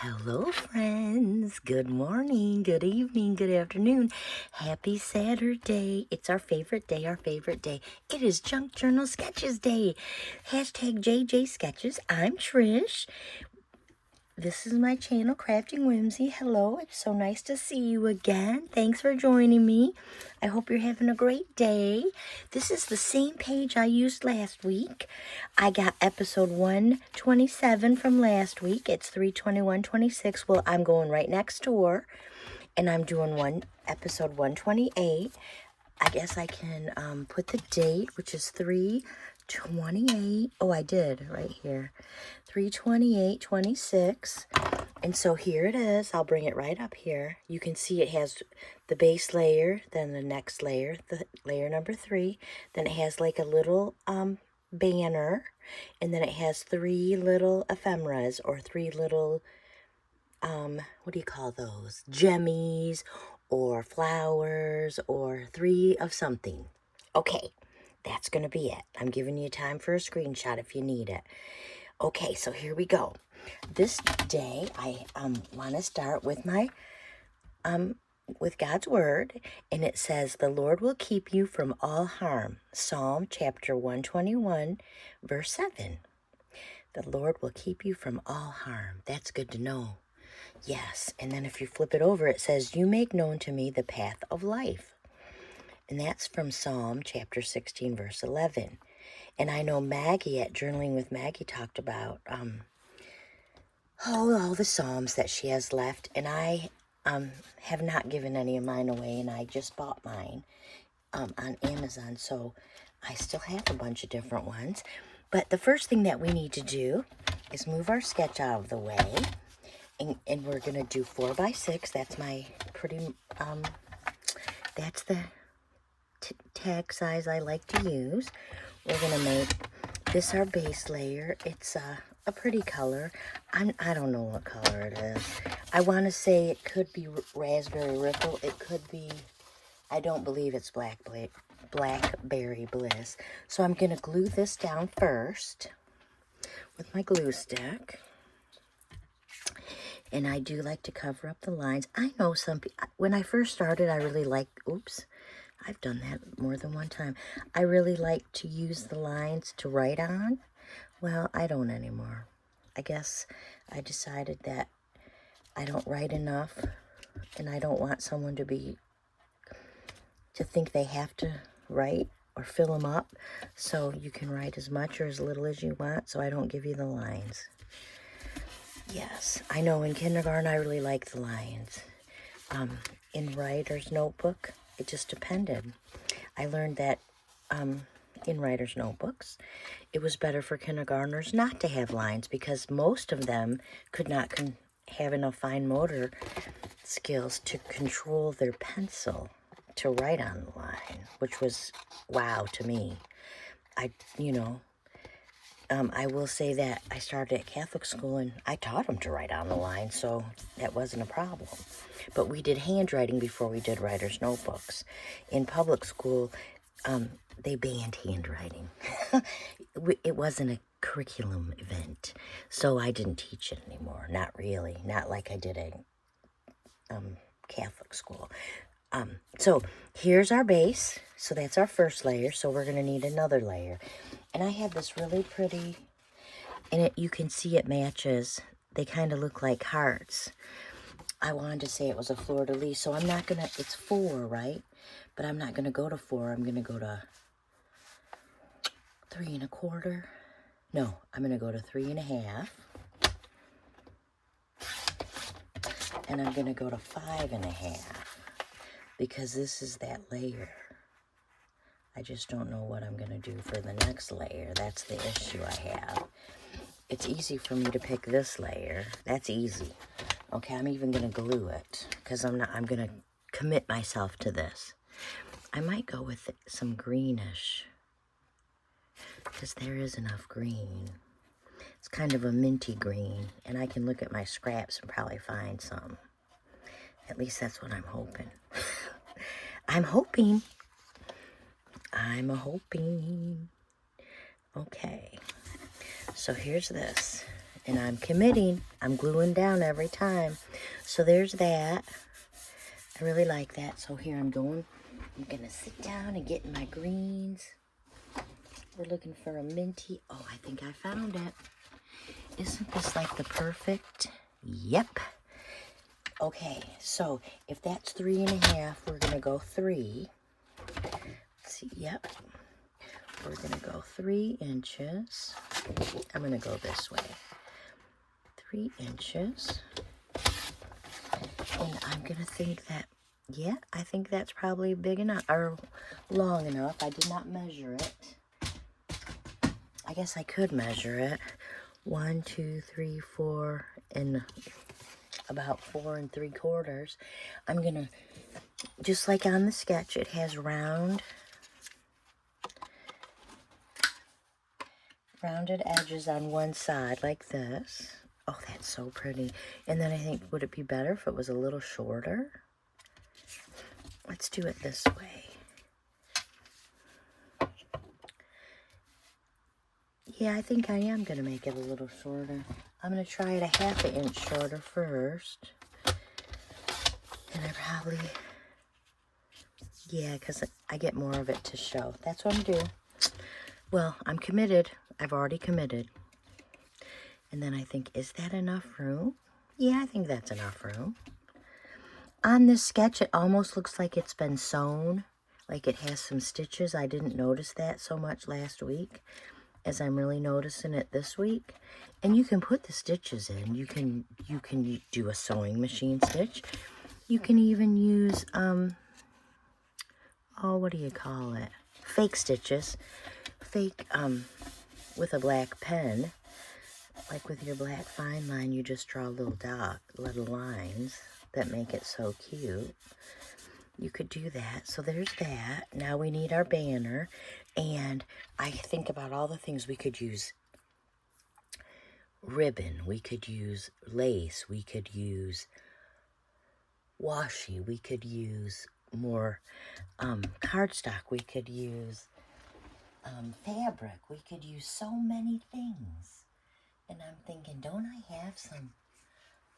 Hello, friends. Good morning, good evening, good afternoon. Happy Saturday. It's our favorite day, our favorite day. It is Junk Journal Sketches Day. Hashtag JJ Sketches. I'm Trish. This is my channel, Crafting Whimsy. Hello, it's so nice to see you again. Thanks for joining me. I hope you're having a great day. This is the same page I used last week. I got episode 127 from last week. It's 3/21/26. Well, I'm going right next door, and I'm doing episode 128. I guess I can put the date, which is 3/28. Oh, I did right here. 3/28/26. And so here it is. I'll bring it right up here. You can see it has the base layer, then the next layer, the layer number 3. Then it has like a little banner, and then it has 3 little ephemeras, or 3 little what do you call those? Jemmies or flowers, or 3 of something. Okay, that's going to be it. I'm giving you time for a screenshot if you need it. Okay, so here we go. This day, I want to start with my, with God's Word, and it says, "The Lord will keep you from all harm." Psalm chapter 121, verse 7. The Lord will keep you from all harm. That's good to know. Yes, and then if you flip it over, it says, "You make known to me the path of life." And that's from Psalm chapter 16, verse 11. And I know Maggie at Journaling with Maggie talked about all the Psalms that she has left. And I have not given any of mine away, and I just bought mine on Amazon. So I still have a bunch of different ones. But the first thing that we need to do is move our sketch out of the way. And we're going to do 4x6. That's my pretty, that's the tag size I like to use. We're going to make this our base layer. It's a pretty color. I don't know what color it is. I want to say it could be Raspberry Ripple. It could be, I don't believe it's Blackberry Bliss. So I'm going to glue this down first with my glue stick. And I do like to cover up the lines. I know some people, when I first started, I really liked, oops, I've done that more than one time. I really like to use the lines to write on. Well, I don't anymore. I guess I decided that I don't write enough, and I don't want someone to think they have to write or fill them up. So you can write as much or as little as you want, so I don't give you the lines. Yes, I know in kindergarten I really liked the lines. In writer's notebook, it just depended. I learned that in writer's notebooks, it was better for kindergartners not to have lines, because most of them could not have enough fine motor skills to control their pencil to write on the line, which was wow to me. I will say that I started at Catholic school, and I taught them to write on the line, so that wasn't a problem. But we did handwriting before we did writer's notebooks. In public school, they banned handwriting. It wasn't a curriculum event, so I didn't teach it anymore. Not really. Not like I did at Catholic school. So here's our base. So that's our first layer. So we're going to need another layer. And I have this really pretty, and you can see it matches. They kind of look like hearts. I wanted to say it was a fleur-de-lis, so I'm not going to, it's 4, right? But I'm not going to go to 4. I'm going to go to 3 1/4. No, I'm going to go to 3 1/2. And I'm going to go to 5 1/2. Because this is that layer. I just don't know what I'm going to do for the next layer. That's the issue I have. It's easy for me to pick this layer. That's easy. Okay, I'm even going to glue it, because I'm going to commit myself to this. I might go with some greenish, because there is enough green. It's kind of a minty green, and I can look at my scraps and probably find some. At least that's what I'm hoping. I'm hoping. Okay. So here's this. And I'm committing. I'm gluing down every time. So there's that. I really like that. So here I'm going to sit down and get my greens. We're looking for a minty. Oh, I think I found it. Isn't this like the perfect? Yep. Okay, so if that's 3.5, we're going to go 3. Let's see, yep. We're going to go 3 inches. I'm going to go this way. 3 inches. And I'm going to think that, yeah, I think that's probably big enough, or long enough. I did not measure it. I guess I could measure it. 1, 2, 3, 4, and about 4 3/4. I'm going to, just like on the sketch, it has rounded edges on one side like this. Oh, that's so pretty. And then I think, would it be better if it was a little shorter? Let's do it this way. Yeah, I think I am going to make it a little shorter. I'm going to try it a 1/2 inch shorter first. And I probably, yeah, because I get more of it to show. That's what I'm doing. Well, I'm committed. I've already committed. And then I think, is that enough room? Yeah, I think that's enough room. On this sketch, it almost looks like it's been sewn. Like it has some stitches. I didn't notice that so much last week as I'm really noticing it this week. And you can put the stitches in. You can do a sewing machine stitch. You can even use, oh, what do you call it? Fake stitches. Fake, with a black pen. Like with your black fine line, you just draw little lines that make it so cute. You could do that. So there's that. Now we need our banner. And I think about all the things we could use. Ribbon. We could use lace. We could use washi. We could use more cardstock. We could use fabric. We could use so many things. And I'm thinking, don't I have some,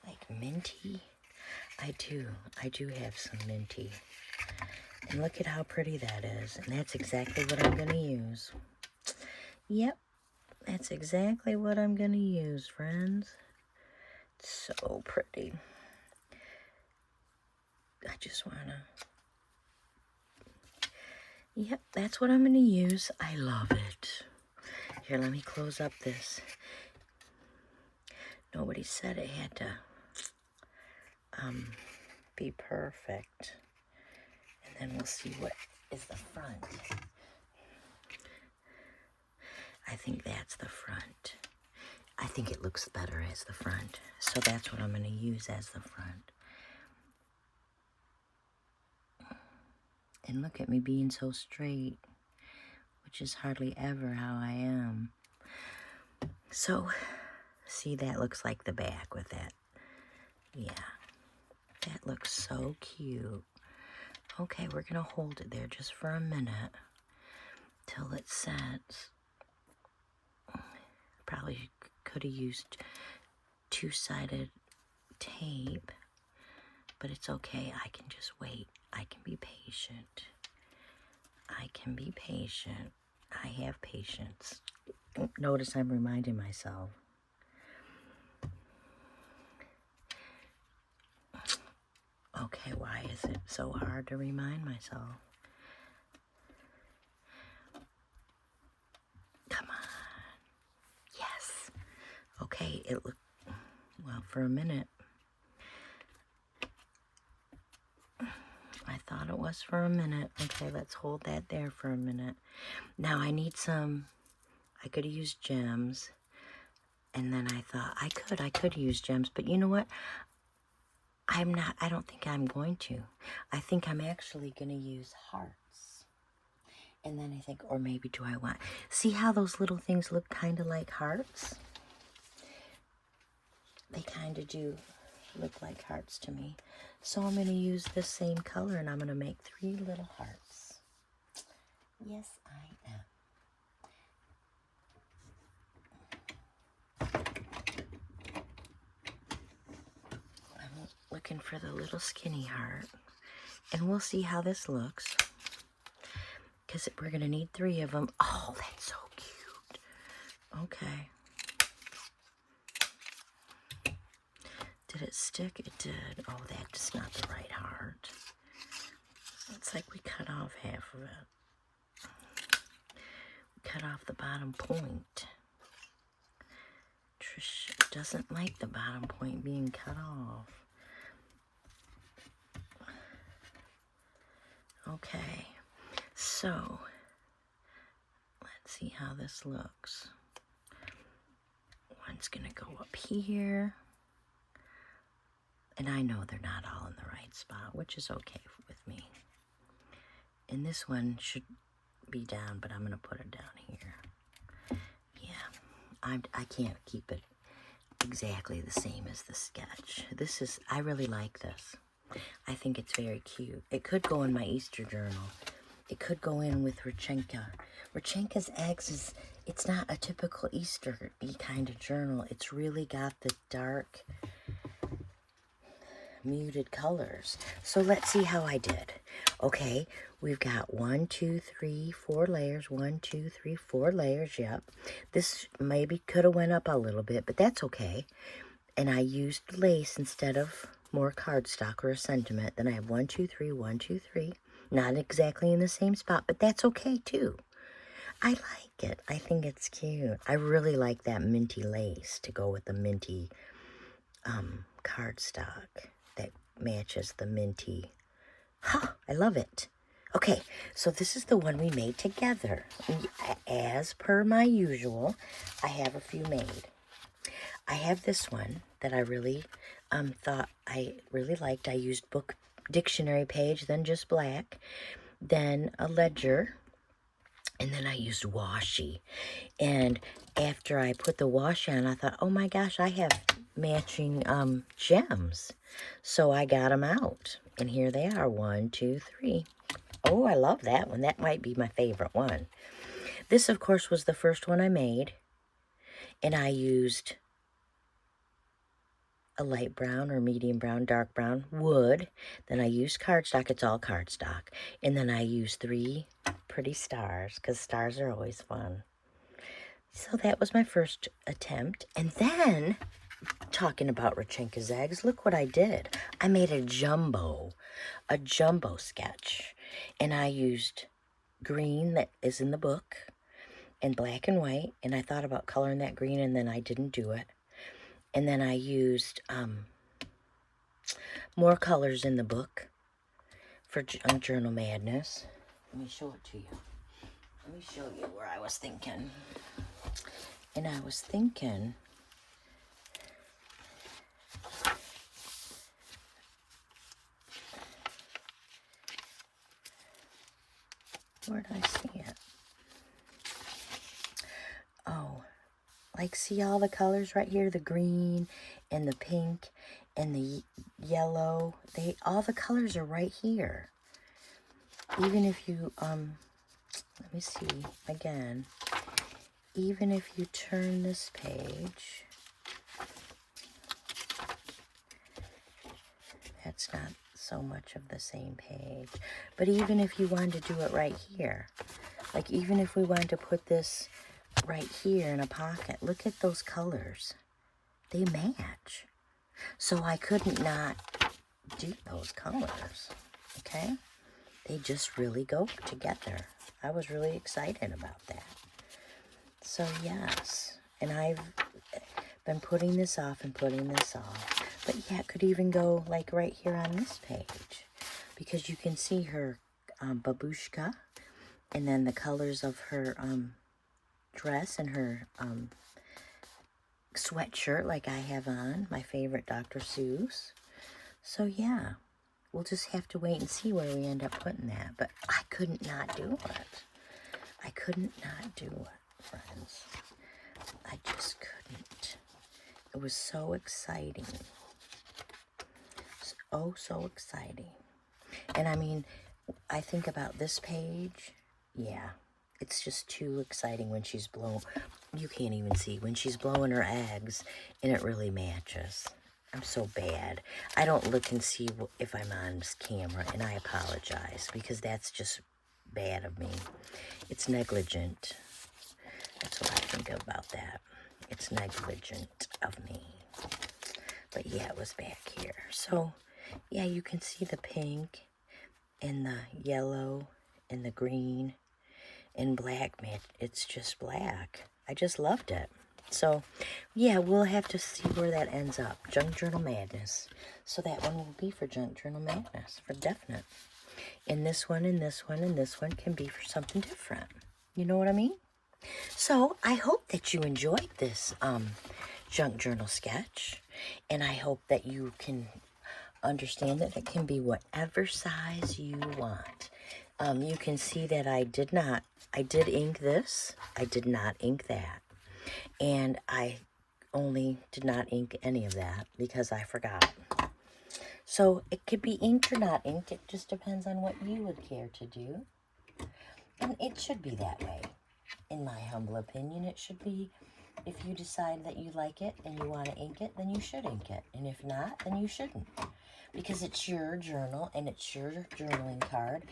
like, minty? I do. I do have some minty. And look at how pretty that is. And that's exactly what I'm going to use. Yep. That's exactly what I'm going to use, friends. It's so pretty. I just want to... Yep, that's what I'm going to use. I love it. Here, let me close up this. Nobody said it had to be perfect. And then we'll see what is the front. I think that's the front. I think it looks better as the front. So that's what I'm going to use as the front. And look at me being so straight, which is hardly ever how I am. So, see, that looks like the back with that. Yeah, that looks so cute. Okay, we're going to hold it there just for a minute till it sets. Probably could have used two-sided tape, but it's okay. I can just wait. I can be patient. I can be patient. I have patience. Notice I'm reminding myself. Okay, why is it so hard to remind myself? Come on. Yes. Okay, it looked, well, for a minute. I thought it was for a minute. Okay, let's hold that there for a minute. Now I need some, I could use gems. And then I thought I could use gems, but you know what? I don't think I'm going to. I think I'm actually going to use hearts. And then I think, or maybe do I want, see how those little things look kind of like hearts? They kind of do look like hearts to me. So I'm going to use this same color and I'm going to make 3 little hearts. Yes, I am. looking for the little skinny heart. And we'll see how this looks. Because we're going to need 3 of them. Oh, that's so cute. Okay. Did it stick? It did. Oh, that's not the right heart. It's like we cut off half of it. We cut off the bottom point. Trish doesn't like the bottom point being cut off. Okay, so let's see how this looks. One's gonna go up here. And I know they're not all in the right spot, which is okay with me. And this one should be down, but I'm going to put it down here. Yeah, I can't keep it exactly the same as the sketch. I really like this. I think it's very cute. It could go in my Easter journal. It could go in with Rachenka. Rachenka's eggs it's not a typical Easter-y kind of journal. It's really got the dark, muted colors. So let's see how I did. Okay, we've got 1, 2, 3, 4 layers. 1, 2, 3, 4 layers. Yep. This maybe could have went up a little bit, but that's okay. And I used lace instead of more cardstock or a sentiment. Then I have 1, 2, 3, 1, 2, 3. Not exactly in the same spot, but that's okay too. I like it. I think it's cute. I really like that minty lace to go with the minty cardstock that matches the minty. I love it. Okay, so this is the one we made together. As per my usual, I have a few made. I have this one that I really thought I really liked. I used book dictionary page, then just black, then a ledger, and then I used washi. And after I put the washi on, I thought, oh my gosh, I have matching gems. So I got them out. And here they are, 1, 2, 3. Oh, I love that one. That might be my favorite one. This, of course, was the first one I made. And I used a light brown or medium brown, dark brown wood. Then I used cardstock. It's all cardstock. And then I used 3 pretty stars, because stars are always fun. So that was my first attempt. And then, talking about Rachenka's eggs, look what I did. I made a jumbo sketch. And I used green that is in the book and black and white. And I thought about coloring that green, and then I didn't do it. And then I used more colors in the book for Journal Madness. Let me show it to you. Let me show you where I was thinking. And I was thinking, where did I see it? Oh, like see all the colors right here? The green and the pink and the yellow. All the colors are right here. Even if you, let me see again. Even if you turn this page, that's not so much of the same page. But even if you wanted to do it right here, like even if we wanted to put this right here in a pocket, look at those colors. They match. So I couldn't not do those colors, okay? They just really go together. I was really excited about that. So yes, and I've been putting this off and putting this off. But yeah, it could even go like right here on this page, because you can see her babushka, and then the colors of her dress and her sweatshirt like I have on, my favorite Dr. Seuss. So yeah, we'll just have to wait and see where we end up putting that. But I couldn't not do it. I couldn't not do it, friends. I just couldn't. It was so exciting. Oh, so exciting. And I mean, I think about this page. Yeah, it's just too exciting when she's blowing. You can't even see when she's blowing her eggs, and it really matches. I'm so bad. I don't look and see if I'm on this camera, and I apologize because that's just bad of me. It's negligent. That's what I think about that. It's negligent of me. But yeah, it was back here. So yeah, you can see the pink and the yellow and the green and black, man. It's just black. I just loved it. So yeah, we'll have to see where that ends up. Junk Journal Madness. So that one will be for Junk Journal Madness, for definite. And this one and this one and this one can be for something different. You know what I mean? So I hope that you enjoyed this junk journal sketch, and I hope that you can understand that it can be whatever size you want. You can see that I did ink this, I did not ink that, and I only did not ink any of that because I forgot. So it could be inked or not inked, it just depends on what you would care to do, and it should be that way. In my humble opinion, it should be, if you decide that you like it and you want to ink it, then you should ink it. And if not, then you shouldn't. Because it's your journal and it's your journaling card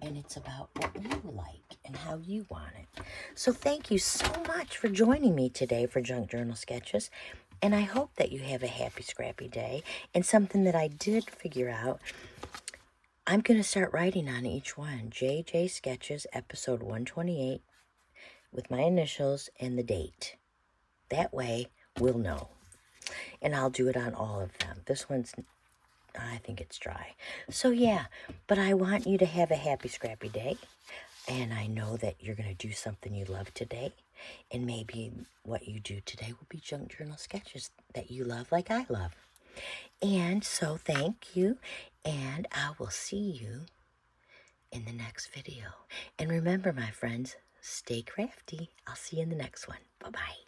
and it's about what you like and how you want it. So thank you so much for joining me today for Junk Journal Sketches. And I hope that you have a happy, scrappy day. And something that I did figure out, I'm going to start writing on each one. JJ Sketches, episode 128. With my initials and the date. That way, we'll know. And I'll do it on all of them. This one's, I think it's dry. So yeah, but I want you to have a happy, scrappy day. And I know that you're going to do something you love today. And maybe what you do today will be junk journal sketches that you love like I love. And so thank you. And I will see you in the next video. And remember, my friends, stay crafty. I'll see you in the next one. Bye-bye.